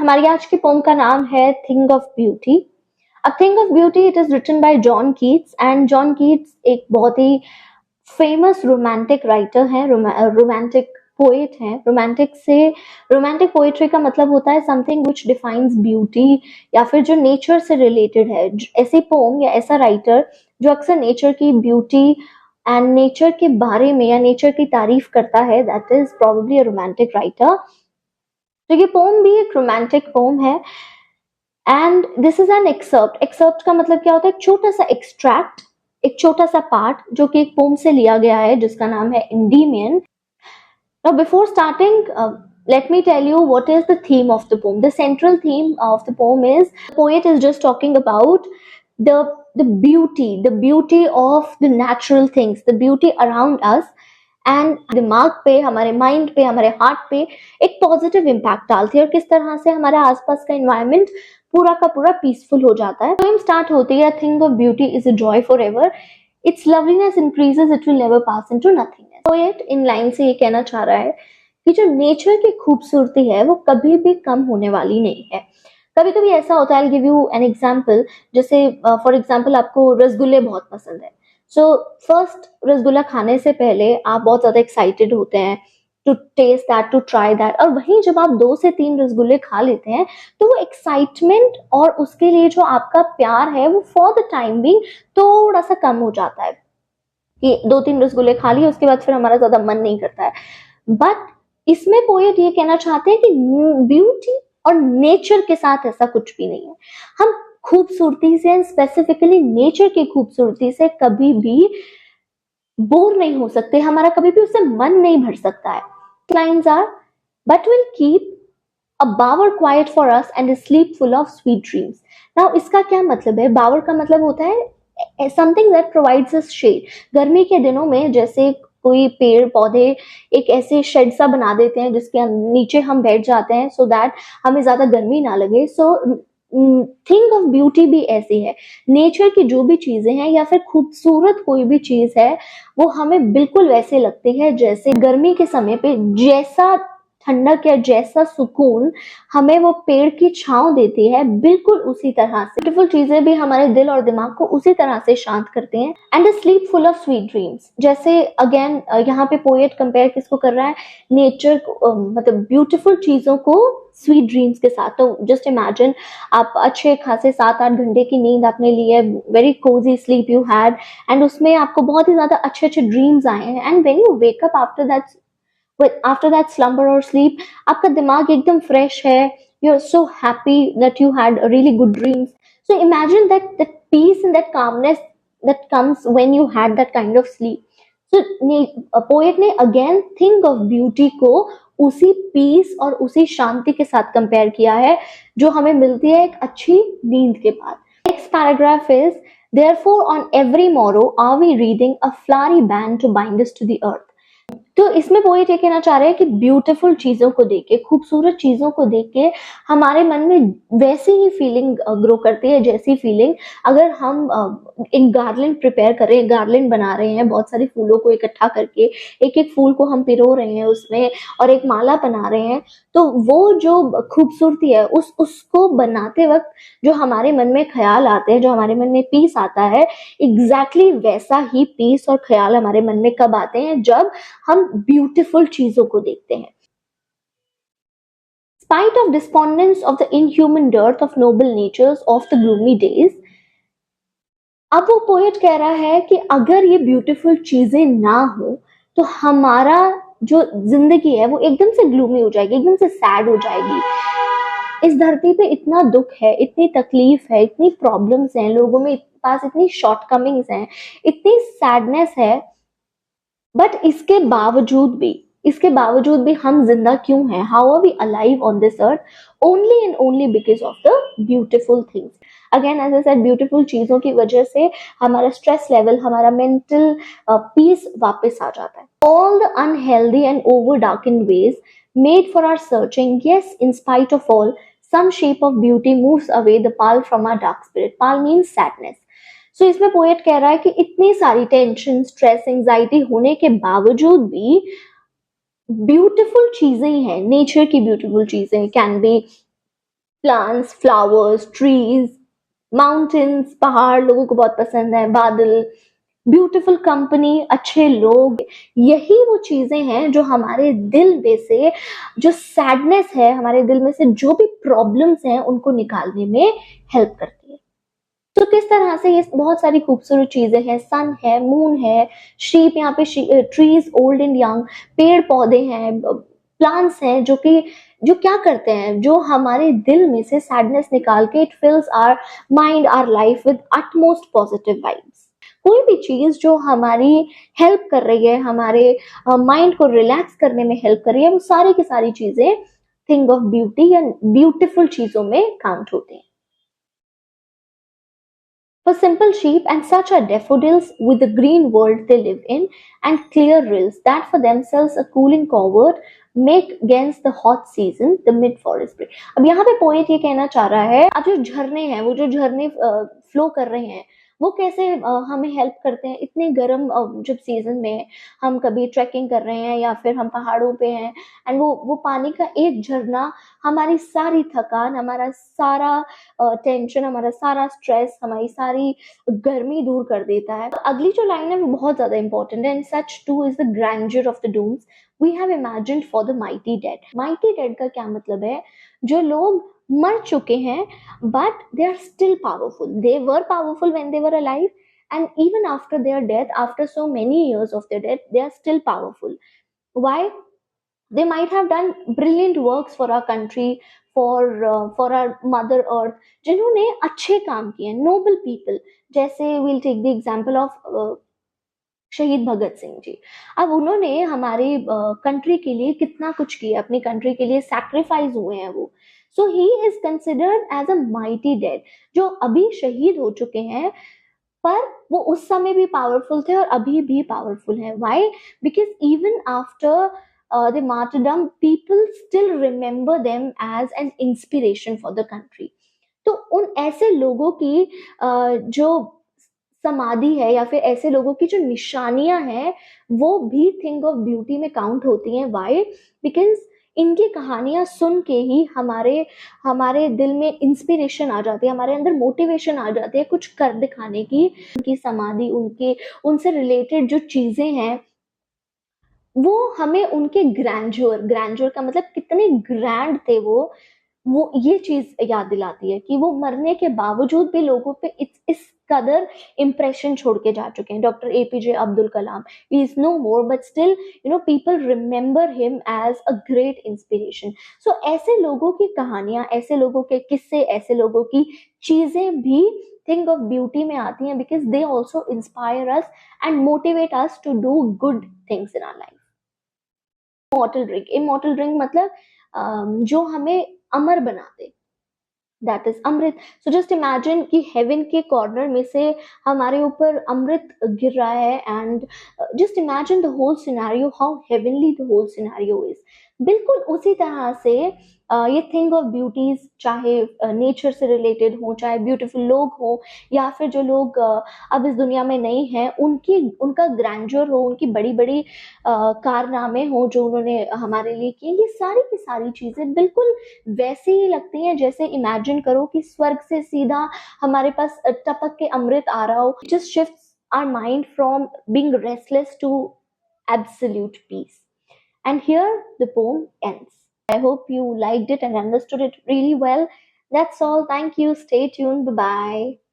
हमारी आज की पोम का नाम है थिंग ऑफ ब्यूटी। अब thing of beauty it is written by John Keats, and John Keats एक बहुत ही फेमस रोमांटिक राइटर हैं, रोमांटिक पोएट हैं। रोमांटिक पोएट्री का मतलब होता है समथिंग विच डिफाइंस ब्यूटी, या फिर जो नेचर से रिलेटेड है। ऐसी पोम या ऐसा राइटर जो अक्सर नेचर की ब्यूटी एंड नेचर के बारे में या नेचर की तारीफ करता है, that is probably a romantic writer. तो ये पोम भी एक रोमांटिक पोम है, and this is an excerpt. Excerpt का मतलब क्या होता है? एक छोटा सा एक्सट्रैक्ट, एक छोटा सा पार्ट जो कि एक पोम से लिया गया है, जिसका नाम है इंडीमियन। Now, before starting, let me tell you what is the theme of the poem. The central theme of the poem is the poet is just talking about the the beauty of the natural things, the beauty around us, and दिमाग पे, हमारे mind पे, हमारे heart पे एक positive impact डालती है, और किस तरह से हमारा आसपास का एनवायरनमेंट पूरा का पूरा पीसफुल हो जाता है। पोएम स्टार्ट होती है, thing of beauty is a joy for ever, it's loveliness increases, it will never pass into nothingness. Poet in line से ये कहना चाह रहा है कि जो नेचर की खूबसूरती है वो कभी भी कम होने वाली नहीं है। कभी कभी ऐसा होता है, I give you an example, जैसे फॉर एग्जांपल आपको रसगुल्ले बहुत पसंद है। सो फर्स्ट रसगुल्ला खाने से पहले आप बहुत ज्यादा एक्साइटेड होते हैं to taste that, to try that, और वहीं जब आप 2 से 3 रसगुल्ले खा लेते हैं तो वो एक्साइटमेंट और उसके लिए जो आपका प्यार है वो फॉर द टाइम बिंग थोड़ा सा कम हो जाता है कि 2-3 रसगुल्ले खा लिए, उसके बाद फिर हमारा ज्यादा मन नहीं करता है। बट इसमें पोएट ये कहना चाहते हैं कि ब्यूटी और नेचर के साथ ऐसा कुछ भी नहीं है। हम खूबसूरती से, स्पेसिफिकली नेचर की खूबसूरती से कभी भी बोर नहीं हो सकते, हमारा कभी भी उससे मन नहीं भर सकता है। Lines are, but will keep a bower quiet for us and a sleep full of sweet dreams. Now इसका क्या मतलब है? बावर का मतलब होता है something that provides us shade. गर्मी के दिनों में जैसे कोई पेड़ पौधे एक ऐसे शेड सा बना देते हैं जिसके नीचे हम बैठ जाते हैं so that हमें ज्यादा गर्मी ना लगे। So थिंग ऑफ ब्यूटी भी ऐसी है। नेचर की जो भी चीजें हैं या फिर खूबसूरत कोई भी चीज है वो हमें बिल्कुल वैसे लगती है जैसे गर्मी के समय पे जैसा ठंडक या जैसा सुकून हमें वो पेड़ की छांव देती है, बिल्कुल उसी तरह से ब्यूटीफुल चीजें भी हमारे दिल और दिमाग को उसी तरह से शांत करते हैं। And a slip full of sweet dreams, जैसे अगेन यहाँ पे पोएट कंपेयर किसको कर रहा है? नेचर को, मतलब ब्यूटीफुल चीजों को स्वीट ड्रीम्स के साथ। तो जस्ट इमेजिन आप अच्छे खासे 7-8 घंटे की नींद आपने ली है, very Cozi sleep you had, and उसमें आपको बहुत ही ज्यादा अच्छे अच्छे ड्रीम्स आए हैं, and when you wake up after that slumber or sleep, आपका दिमाग एकदम फ्रेश है, you're so happy that you had a really good dreams. So imagine that peace and that calmness that comes when you had that kind of sleep. So poet ने again think of beauty को उसी piece और उसी शांति के साथ compare किया है जो हमें मिलती है एक अच्छी नींद के बाद। Next paragraph is, therefore on every morrow are we reading a flowery band to bind us to the earth. तो इसमें पोएट ये कहना चाह रहे हैं कि ब्यूटीफुल चीजों को देख के, खूबसूरत चीजों को देख के हमारे मन में वैसी ही फीलिंग ग्रो करती है जैसी फीलिंग अगर हम एक गार्लैंड प्रिपेयर कर रहे हैं, गार्लैंड बना रहे हैं, बहुत सारे फूलों को इकट्ठा करके एक एक फूल को हम पिरो रहे हैं उसमें और एक माला बना रहे हैं। तो वो जो खूबसूरती है उसको बनाते वक्त जो हमारे मन में ख्याल आते हैं, जो हमारे मन में पीस आता है, एग्जैक्टली वैसा ही पीस और ख्याल हमारे मन में कब आते हैं? जब हम ब्यूटीफुल चीजों को देखते हैं। Spite of despondence of the inhuman dearth of noble natures of the gloomy days, अब वो पोएट कह रहा है कि अगर ये ब्यूटीफुल चीजें ना हो तो हमारा जो जिंदगी है वो एकदम से ग्लूमी हो जाएगी, एकदम से सैड हो जाएगी। इस धरती पे इतना दुख है, इतनी तकलीफ है, इतनी प्रॉब्लम्स हैं, लोगों में पास इतनी शॉर्टकमिंग्स हैं, इतनी सैडनेस है, बट इसके बावजूद भी हम जिंदा क्यों हैं? How are we alive on this earth? Only and only because of the beautiful things. Again as I said, beautiful चीजों की वजह से हमारा स्ट्रेस लेवल, हमारा मेंटल पीस वापस आ जाता है। All the unhealthy and over darkened ways made for our searching, yes, in spite of all, some shape of beauty moves away the pall from our dark spirit. Pall means sadness. सो इसमें poet कह रहा है कि इतनी सारी tension, stress, anxiety होने के बावजूद भी ब्यूटीफुल चीजें हैं, नेचर की ब्यूटीफुल चीजें, can be plants, flowers, trees, mountains, पहाड़ लोगों को बहुत पसंद है, बादल, ब्यूटीफुल कंपनी, अच्छे लोग, यही वो चीजें हैं जो हमारे दिल में से जो सैडनेस है, हमारे दिल में से जो भी प्रॉब्लम्स हैं उनको निकालने में हेल्प करती है। तो किस तरह से ये बहुत सारी खूबसूरत चीजें हैं, सन है, मून है, शीप, यहाँ पे ट्रीज ओल्ड एंड यंग, पेड़ पौधे हैं, प्लांट्स हैं जो क्या करते हैं, जो हमारे दिल में से सैडनेस निकाल के it fills our mind, our life with utmost positive vibes. कोई भी चीज जो हमारी हेल्प कर रही है, हमारे माइंड को रिलैक्स करने में हेल्प कर रही है, वो सारी की सारी चीजें थिंग ऑफ ब्यूटी या ब्यूटीफुल चीजों में काउंट होती हैं। For simple sheep and such are daffodils with the green world they live in and clear rills that for themselves a cooling covert make against the hot season the mid forest breeze। अब यहाँ पे poet ये कहना चाह रहा है, अब जो झरने हैं, वो जो झरने फ्लो कर रहे हैं, वो कैसे हमें हेल्प करते हैं इतने गर्म जब सीजन में हम कभी ट्रैकिंग कर रहे हैं या फिर हम पहाड़ों पे हैं, एंड वो पानी का एक झरना हमारी सारी थकान, हमारा सारा टेंशन, हमारा सारा स्ट्रेस, हमारी सारी गर्मी दूर कर देता है। अगली जो लाइन है वो बहुत ज्यादा इंपॉर्टेंट है, and such too is the grandeur of the dooms we have imagined for the mighty dead. Mighty dead का क्या मतलब है? जो लोग मर चुके हैं but they are still powerful, they were powerful when they were alive, and even after their death, after so many years of their death, they are still powerful. Why? They might have done brilliant works for our country, for our mother earth, जिन्होंने अच्छे काम किए, noble people। जैसे we'll take the example of शहीद भगत सिंह जी। अब उन्होंने हमारे country के लिए कितना कुछ किया, अपनी कंट्री के लिए सैक्रिफाइस हुए हैं वो। So he is considered as a mighty dead, जो अभी शहीद हो चुके हैं, पर वो उस समय भी पावरफुल थे और अभी भी पावरफुल हैं। Why? Because even after the martyrdom people still remember them as an inspiration for the country. तो उन ऐसे लोगों की जो समाधि है या फिर ऐसे लोगों की जो निशानियां हैं, वो भी थिंग ऑफ ब्यूटी में काउंट होती हैं। व्हाई? बिकॉज इनकी कहानियां सुन के ही हमारे हमारे दिल में इंस्पिरेशन आ जाती है, हमारे अंदर मोटिवेशन आ जाती है कुछ कर दिखाने की। उनकी समाधि, उनके उनसे रिलेटेड जो चीजें हैं, वो हमें उनके ग्रैंड्योर, ग्रैंड्योर का मतलब कितने ग्रैंड थे वो ये चीज याद दिलाती है कि वो मरने के बावजूद भी लोगों पे इस कदर इम्प्रेशन छोड़ के जा चुके हैं। Doctor APJ Abdul Kalam is no more, but still people remember him as a great inspiration. So ऐसे लोगों की कहानियां, ऐसे लोगों के किस्से, ऐसे लोगों की चीजें भी थिंग ऑफ ब्यूटी में आती हैं, because they also inspire us and motivate us to do good things in our life. Immortal drink, immortal drink मतलब जो हमें अमर बना दे, that is amrit. So just imagine कि हेवन के कॉर्नर में से हमारे ऊपर अमृत गिर रहा है, and just imagine the whole scenario, how heavenly the whole scenario is. बिल्कुल उसी तरह से ये थिंग ऑफ ब्यूटीज, चाहे नेचर से रिलेटेड हो, चाहे ब्यूटीफुल लोग हो, या फिर जो लोग अब इस दुनिया में नहीं हैं, उनकी उनका ग्रैंडर हो, उनकी बड़ी बड़ी कारनामे हो जो उन्होंने हमारे लिए किए, ये सारी की सारी चीजें बिल्कुल वैसे ही लगती हैं जैसे इमेजिन करो कि स्वर्ग से सीधा हमारे पास टपक के अमृत आ रहा हो। Just shifts our mind from being restless to absolute peace। And here the poem ends। I hope you liked it and understood it really well। That's all, thank you, stay tuned, bye bye।